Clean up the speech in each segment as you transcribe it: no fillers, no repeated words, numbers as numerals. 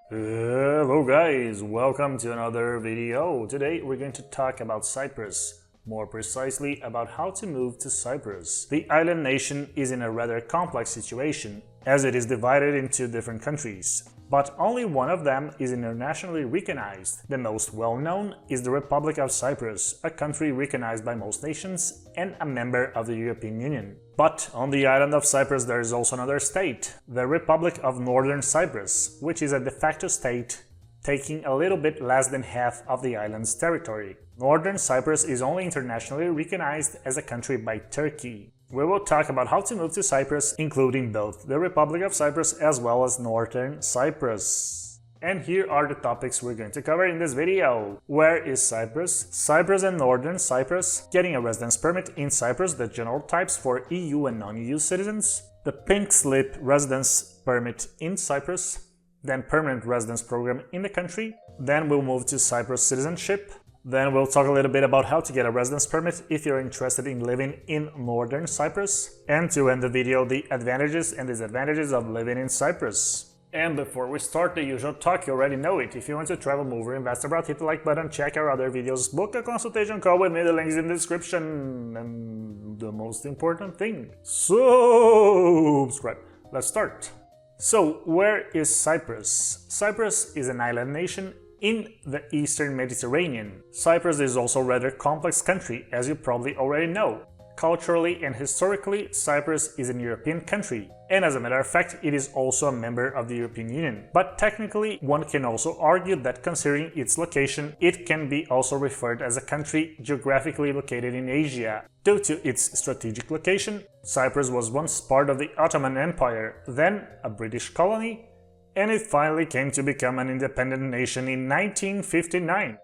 Hello guys, welcome to another video. Today we're going to talk about Cyprus, more precisely about how to move to Cyprus. The island nation is in a rather complex situation as it is divided into different countries, but only one of them is internationally recognized. The most well-known is the Republic of Cyprus, a country recognized by most nations and a member of the European Union. But on the island of Cyprus there is also another state, the Republic of Northern Cyprus, which is a de facto state taking a little bit less than half of the island's territory. Northern Cyprus is only internationally recognized as a country by Turkey. We will talk about how to move to Cyprus, including both the Republic of Cyprus as well as Northern Cyprus. And here are the topics we're going to cover in this video. Where is Cyprus? Cyprus and Northern Cyprus. Getting a residence permit in Cyprus, the general types for EU and non-EU citizens. The pink slip residence permit in Cyprus. Then permanent residence program in the country. Then we'll move to Cyprus Citizenship. Then we'll talk a little bit about how to get a residence permit if you're interested in living in Northern Cyprus. And to end the video, the advantages and disadvantages of living in Cyprus. And before we start the usual talk, you already know it. If you want to travel, move, or invest abroad, hit the like button, check our other videos, book a consultation call with me, the link is in the description. And the most important thing, subscribe. Let's start. So, where is Cyprus? Cyprus is an island nation in the Eastern Mediterranean. Cyprus is also a rather complex country, as you probably already know. Culturally and historically, Cyprus is an European country, and as a matter of fact, it is also a member of the European Union. But technically, one can also argue that considering its location, it can be also referred as a country geographically located in Asia. Due to its strategic location, Cyprus was once part of the Ottoman Empire, then a British colony, and it finally came to become an independent nation in 1959.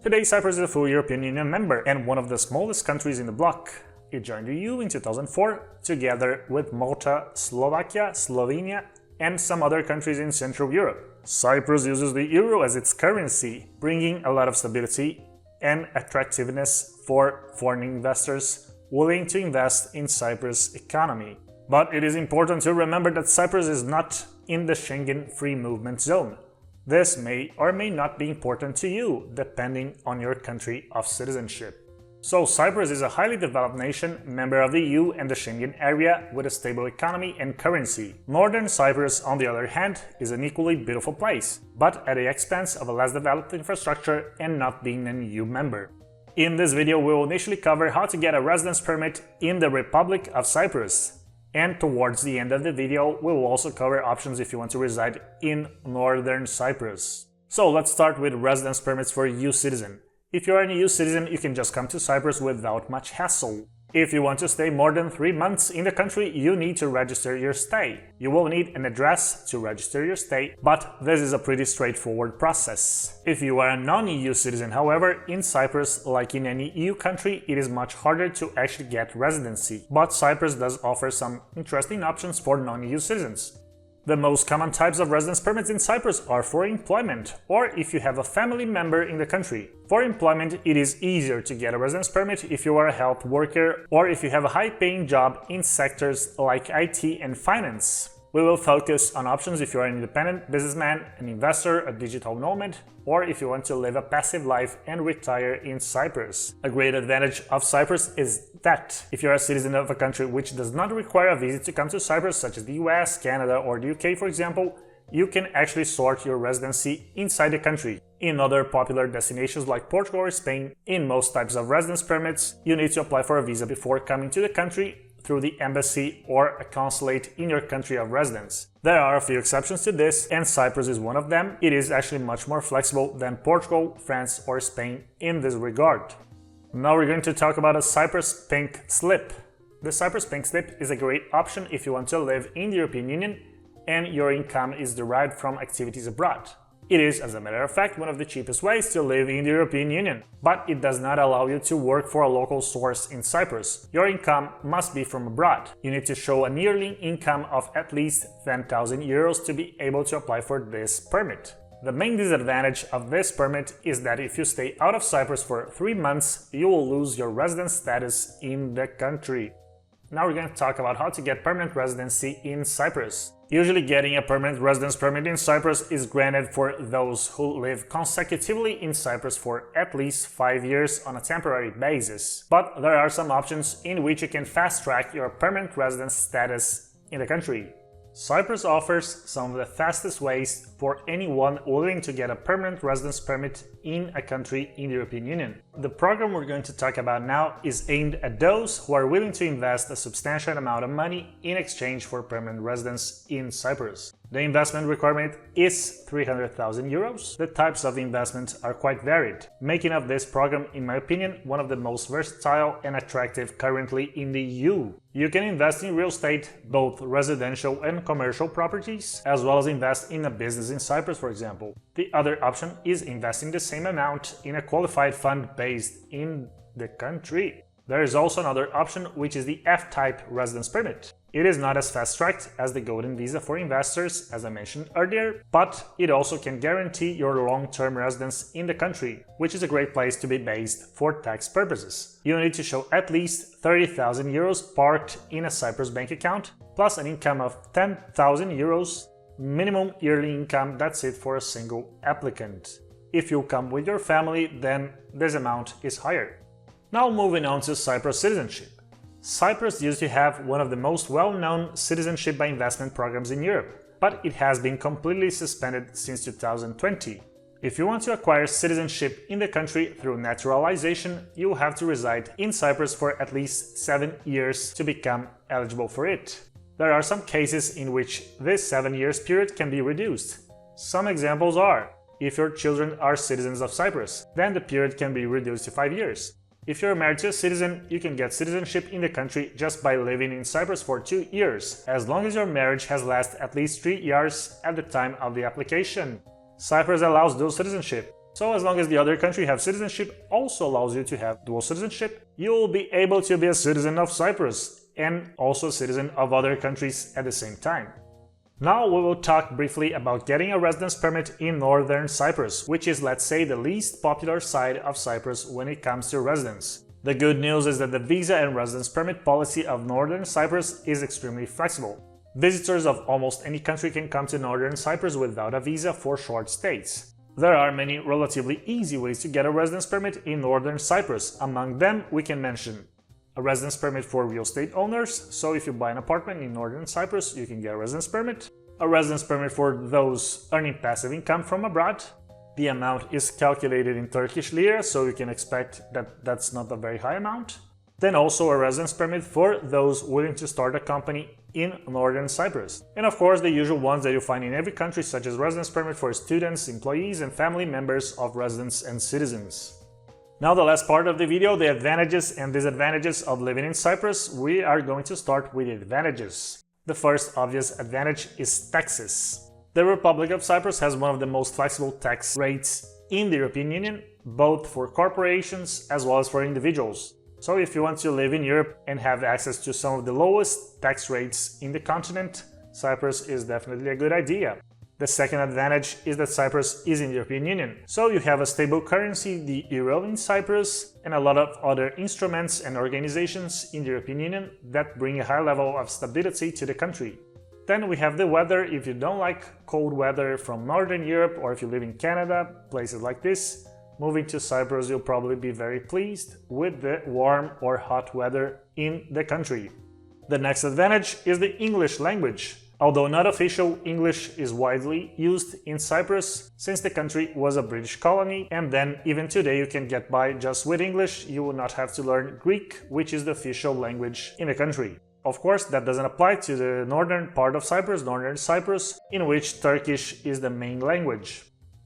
Today, Cyprus is a full European Union member and one of the smallest countries in the bloc. It joined the EU in 2004, together with Malta, Slovakia, Slovenia, and some other countries in Central Europe. Cyprus uses the euro as its currency, bringing a lot of stability and attractiveness for foreign investors willing to invest in Cyprus' economy. But it is important to remember that Cyprus is not in the Schengen free movement zone. This may or may not be important to you, depending on your country of citizenship. So Cyprus is a highly developed nation, member of the EU and the Schengen area, with a stable economy and currency. Northern Cyprus, on the other hand, is an equally beautiful place, but at the expense of a less developed infrastructure and not being an EU member. In this video, we will initially cover how to get a residence permit in the Republic of Cyprus. And towards the end of the video, we will also cover options if you want to reside in Northern Cyprus. So let's start with residence permits for EU citizen. If you are an EU citizen, you can just come to Cyprus without much hassle. If you want to stay more than 3 months in the country, you need to register your stay. You will need an address to register your stay, but this is a pretty straightforward process. If you are a non-EU citizen, however, in Cyprus, like in any EU country, it is much harder to actually get residency. But Cyprus does offer some interesting options for non-EU citizens. The most common types of residence permits in Cyprus are for employment, or if you have a family member in the country. For employment, it is easier to get a residence permit if you are a health worker or if you have a high-paying job in sectors like IT and finance. We will focus on options if you are an independent businessman, an investor, a digital nomad, or if you want to live a passive life and retire in Cyprus. A great advantage of Cyprus is that if you are a citizen of a country which does not require a visa to come to Cyprus, such as the US, Canada, or the UK, for example, you can actually sort your residency inside the country. In other popular destinations like Portugal or Spain, in most types of residence permits, you need to apply for a visa before coming to the country through the embassy or a consulate in your country of residence. There are a few exceptions to this, and Cyprus is one of them. It is actually much more flexible than Portugal, France, or Spain in this regard. Now we're going to talk about a Cyprus Pink Slip. The Cyprus Pink Slip is a great option if you want to live in the European Union and your income is derived from activities abroad. It is, as a matter of fact, one of the cheapest ways to live in the European Union, but it does not allow you to work for a local source in Cyprus. Your income must be from abroad. You need to show a yearly income of at least 10,000 euros to be able to apply for this permit. The main disadvantage of this permit is that if you stay out of Cyprus for 3 months, you will lose your residence status in the country. Now we're going to talk about how to get permanent residency in Cyprus. Usually getting a permanent residence permit in Cyprus is granted for those who live consecutively in Cyprus for at least 5 years on a temporary basis. But there are some options in which you can fast-track your permanent residence status in the country. Cyprus offers some of the fastest ways for anyone willing to get a permanent residence permit in a country in the European Union. The program we're going to talk about now is aimed at those who are willing to invest a substantial amount of money in exchange for permanent residence in Cyprus. The investment requirement is 300,000 euros. The types of investment are quite varied, making of this program, in my opinion, one of the most versatile and attractive currently in the EU. You can invest in real estate, both residential and commercial properties, as well as invest in a business in Cyprus, for example. The other option is investing the same amount in a qualified fund based in the country. There is also another option, which is the F-type residence permit. It is not as fast-tracked as the golden visa for investors, as I mentioned earlier, but it also can guarantee your long-term residence in the country, which is a great place to be based for tax purposes. You need to show at least 30,000 euros parked in a Cyprus bank account, plus an income of 10,000 euros, minimum yearly income. That's it for a single applicant. If you come with your family, then this amount is higher. Now moving on to Cyprus citizenship. Cyprus used to have one of the most well-known citizenship by investment programs in Europe, but it has been completely suspended since 2020. If you want to acquire citizenship in the country through naturalization, you will have to reside in Cyprus for at least 7 years to become eligible for it. There are some cases in which this 7 years period can be reduced. Some examples are: if your children are citizens of Cyprus, then the period can be reduced to 5 years. If you're married to a citizen, you can get citizenship in the country just by living in Cyprus for 2 years, as long as your marriage has lasted at least 3 years at the time of the application. Cyprus allows dual citizenship, so as long as the other country you have citizenship also allows you to have dual citizenship, you will be able to be a citizen of Cyprus and also a citizen of other countries at the same time. Now we will talk briefly about getting a residence permit in Northern Cyprus, which is, let's say, the least popular side of Cyprus when it comes to residence. The good news is that the visa and residence permit policy of Northern Cyprus is extremely flexible. Visitors of almost any country can come to Northern Cyprus without a visa for short stays. There are many relatively easy ways to get a residence permit in Northern Cyprus. Among them, we can mention a residence permit for real estate owners, so if you buy an apartment in Northern Cyprus, you can get a residence permit. A residence permit for those earning passive income from abroad. The amount is calculated in Turkish lira, so you can expect that that's not a very high amount. Then also a residence permit for those willing to start a company in Northern Cyprus. And of course the usual ones that you find in every country, such as residence permit for students, employees and family members of residents and citizens. Now the last part of the video, the advantages and disadvantages of living in Cyprus. We are going to start with the advantages. The first obvious advantage is taxes. The Republic of Cyprus has one of the most flexible tax rates in the European Union, both for corporations as well as for individuals. So if you want to live in Europe and have access to some of the lowest tax rates in the continent, Cyprus is definitely a good idea. The second advantage is that Cyprus is in the European Union, so you have a stable currency, the euro in Cyprus, and a lot of other instruments and organizations in the European Union that bring a high level of stability to the country. Then we have the weather. If you don't like cold weather from Northern Europe, or if you live in Canada, places like this, moving to Cyprus you'll probably be very pleased with the warm or hot weather in the country. The next advantage is the English language. Although not official, English is widely used in Cyprus since the country was a British colony, and then even today you can get by just with English. You will not have to learn Greek, which is the official language in the country. Of course, that doesn't apply to the northern part of Cyprus, Northern Cyprus, in which Turkish is the main language.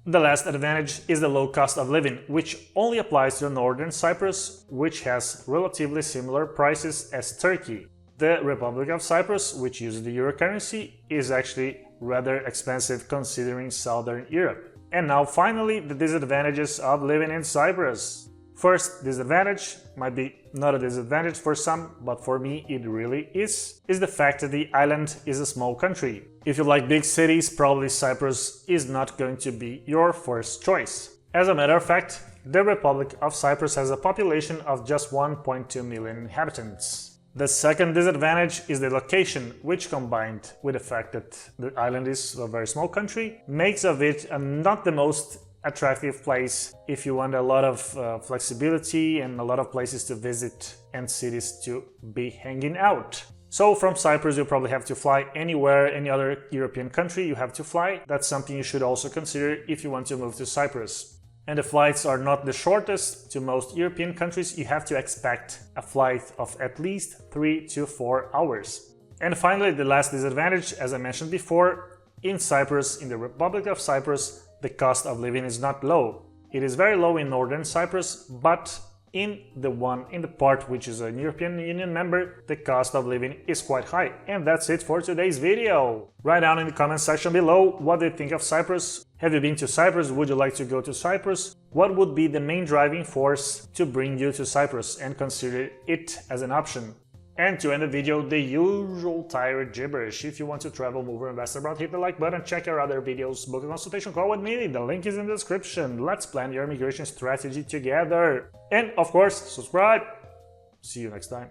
The last advantage is the low cost of living, which only applies to Northern Cyprus, which has relatively similar prices as Turkey. The Republic of Cyprus, which uses the euro currency, is actually rather expensive considering Southern Europe. And now finally, the disadvantages of living in Cyprus. First disadvantage, might be not a disadvantage for some, but for me it really is the fact that the island is a small country. If you like big cities, probably Cyprus is not going to be your first choice. As a matter of fact, the Republic of Cyprus has a population of just 1.2 million inhabitants. The second disadvantage is the location, which combined with the fact that the island is a very small country, makes of it not the most attractive place if you want a lot of flexibility and a lot of places to visit and cities to be hanging out. So from Cyprus you probably have to fly anywhere, any other European country you have to fly. That's something you should also consider if you want to move to Cyprus. And the flights are not the shortest. To most European countries you have to expect a flight of at least 3 to 4 hours. And finally, the last disadvantage, as I mentioned before, in Cyprus, in the Republic of Cyprus, the cost of living is not low. It is very low in Northern Cyprus, but in the part which is a European Union member, the cost of living is quite high. And that's it for today's video. Write down in the comment section below what do you think of Cyprus. Have you been to Cyprus? Would you like to go to Cyprus? What would be the main driving force to bring you to Cyprus and consider it as an option? And to end the video, the usual tired gibberish. If you want to travel, move, or invest abroad, hit the like button, check our other videos, book a consultation call with me, the link is in the description. Let's plan your immigration strategy together. And of course, subscribe. See you next time.